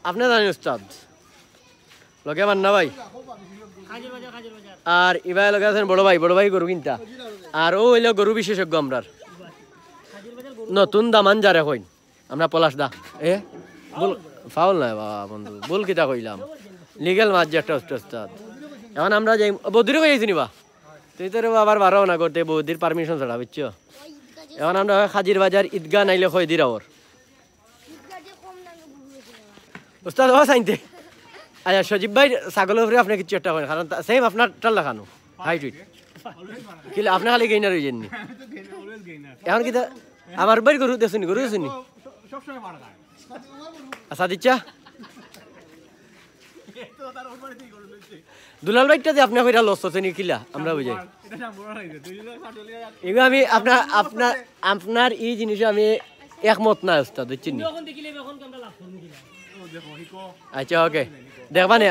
আপনি জানেন উস্তাদ লগে মান্না ভাই আর ইবাই লগে আছেন বড় ভাই গরু কিনতা আর ও হইল গরু বিশেষজ্ঞ আমরার নতুন দামান যারে কইন আমরা পলাশ দা এ বল ফাউল নাই বাবা বন্ধু বল কিতা কইলাম লিগ্যাল মাছ যে একটা উস্তাদ এখন আমরা যাই বৌদিরে কইছি নিবা তুই তোর আবার বারো না করতে বৌদির পারমিশন ছাড়া বুঝছো এখন আমরা খাজির বাজার ঈদগাহ নাইলে কই দিরা ওর উস্তাদ ও সাইনতে আচ্ছা সজীব ভাই ছাগলের উপরে আপনি কিছু একটা করেন কারণ সেম আপনার টাল্লা খানো হাই টুইট কিন্তু আপনি খালি গেইনার হয়ে যাননি এখন কি আমার বাড়ি গরু দেখুনি আচ্ছা দিচ্ছা দুলাল ভাইটা যে আপনার কইরা লস হচ্ছে নি কিলা আমরা বুঝাই এগুলো আমি আপনার এই জিনিসে আমি একমত না উস্তাদ বুঝছেন নি আচ্ছা ওকে দেখবা নে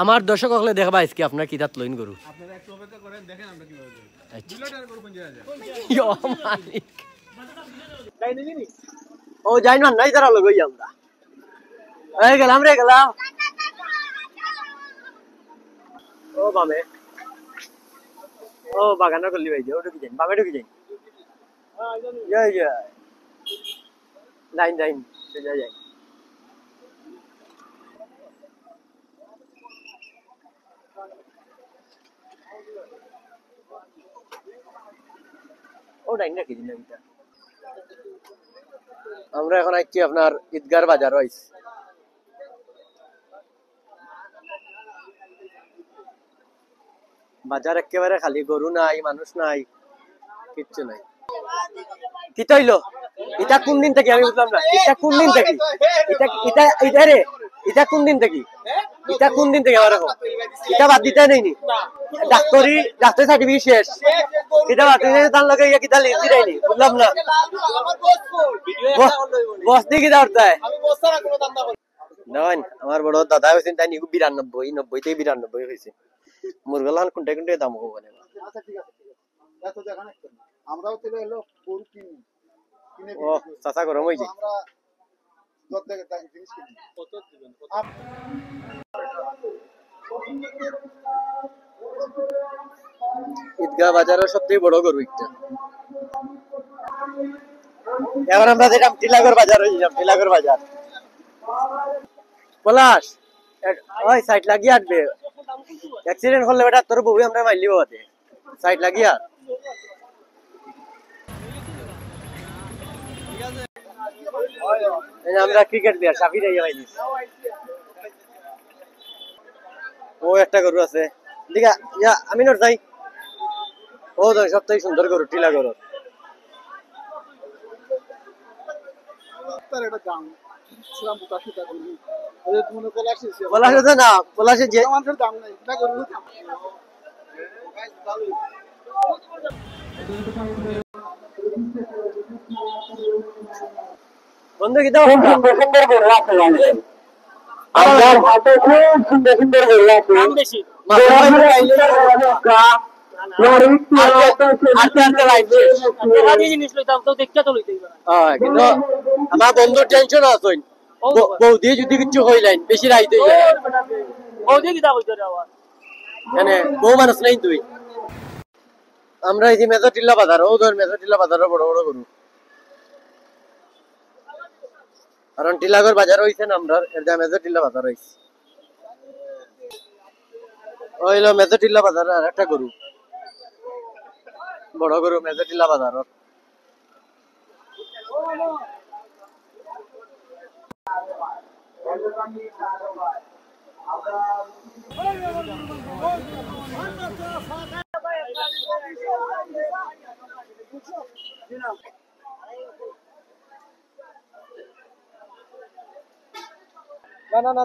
আমার দর্শক হলে দেখবা আজকে আপনার কিতাত লইন গরু ও যাই না নাই তারা লগই আমরা গেলাম ও বামে ও বাগানা করলি ভাই ও ঢুকি যাই বামে ঢুকি যাই লাইন যাই ও ডাইন নাকি আমরা এখন আইছি আপনার ঈদগার বাজার হইছে বাজার একেবারে খালি গরু নাই মানুষ নাই কিচ্ছু নাই কি তৈলো এটা কোন দিন থেকে আমি বুঝলাম না এটা কোন দিন থেকে এটা কোন দিন থেকে আমার এটা বাদ দিতে নেই ডাক্তারি সার্টিফিকেট শেষ এটা বাদ দিতে তার লগে কিতা লিখি দেয়নি বুঝলাম না বস দিয়ে কিতা করতে হয় আমার বড় দাদা হয়েছেন তাই 92 থেকে 92 হয়েছে মুরগলান কোনটা দাম হবো না আমরাও তো হলো গরু কিনি ও চাচা গরম হইছে ঈদগাহ বাজারের সবথেকে বড় গরু একটা এখন আমরা যেটা টিলাগড় বাজার টিলাগড় বাজার পলাশ ওই সাইড লাগিয়ে আসবে অ্যাক্সিডেন্ট করলে বেটা তোর বউ আমরা মাইলিব হাতে সাইড লাগিয়া আমরা ক্রিকেট প্লেয়ার সাফির আইয়া ভাই ও একটা গরু আছে দিঘা আমি নর যাই ও তো সবথেকে সুন্দর গরু টিলা গরু পলাশে যে দাম নাই বন্ধু কি দাও সুন্দর গরু আছে আমার হাতে খুব সুন্দর গরু আছে দাম বেশি আমার বন্ধুর টেনশন আছে বৌদি যদি কিছু হইলেন বেশি রাইতে বউ মানুষ নাই তুই আমরা এই যে মেজর টিল্লা বাজার ও ধর মেজর টিল্লা বাজারের বড় বড় গরু কারণ টিলাগড় বাজার হয়েছে না আমরা এর দাম মেজর টিল্লা বাজার হয়েছে ওইলো মেজর টিল্লা বাজার আর একটা গরু বড় গরু মেজর টিল্লা বাজার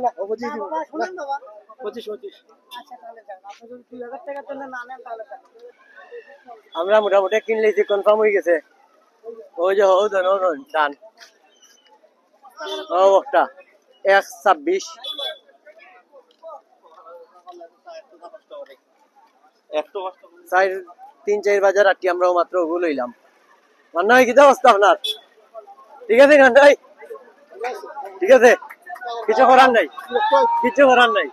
না ও বুঝিয়ে দিব 25 আমরা মোটামুটি কিনলেছি কনফার্ম হয়ে গেছে ওই যে ডান ও একটা 126 3-4 বাজার আটটি আমরাও মাত্র ওগুলো লইলাম মান্না ভাই কি অবস্থা আপনার ঠিক আছে গান ভাই ঠিক আছে, কিছু করার নাই, কিছু করার নাই।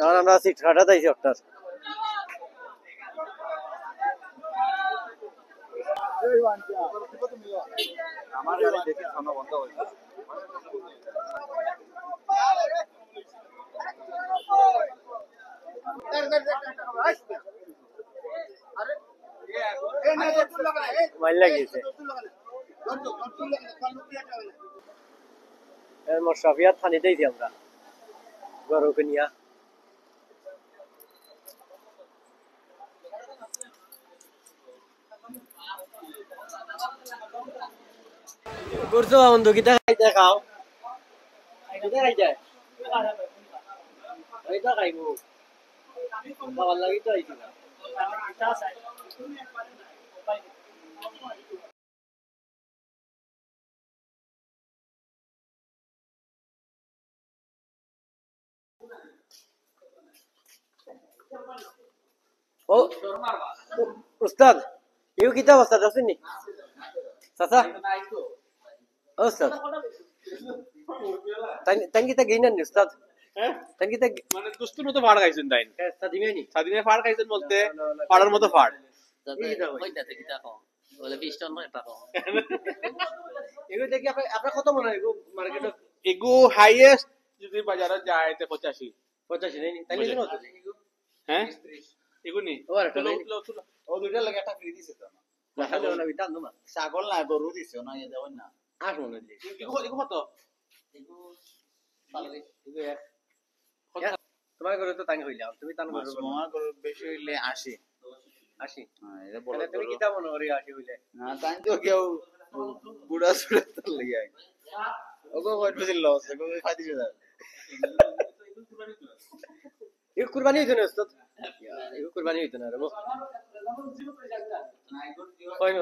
এখন আমরা সিট কাটা যাইছি আপনার। মাইল লাগিয়েছে মশরাফিয়াত থানি দিয়েছি আমরা গরুকে নিয়া। করছো বন্ধু কিতা খাইতে খাও, কিতা খাইতে এইটা খাইবো খাবার লাগি তো আইছি না। ও উস্তাদ ইউ কিতা অবস্থা আছেন নি চাচা? ও উস্তাদ তাই কিতা গেইনান নি উস্তাদ? হ্যাঁ তাই কিতা মানে দুস্তুর মতো ফাড় খাইছেন তাই সাদিমেনি সাদিনে ফাড় খাইছেন বলতে ফাড়ার মতো ফাড় এগুলো দেখি আপনার কত মনে হয় মার্কেটে? এগু হাইয়েস্ট যদি বাজারে যায় তে 85 85 নেই তাই নিয়ে কত? হ্যাঁ এগু নি ও আরেকটা নাই? ও দুইটার লাগে একটা ফ্রি দিছে তো না তাহলে ওনা বিতান না ছাগল না গরু দিছে না ইয়ে দেওয়ার না আট মনে হয় এগু এগু কত তোমার ঘরে তো তাঙ্গ হইলাম, তুমি তান ঘরে মামা গরু বেশি হইলে 80 আসি হ্যাঁ এটা বড় তুমি গরু। কিতা মনে করি আসি হইলে? না তাই তো কেউ বুড়া সুড়া তো লাগে ওগো কত বেশি লস ওগো 35,000 এই কুরবানি হইতো না উস্তাদ, এই কুরবানি হইতো না রে। কই না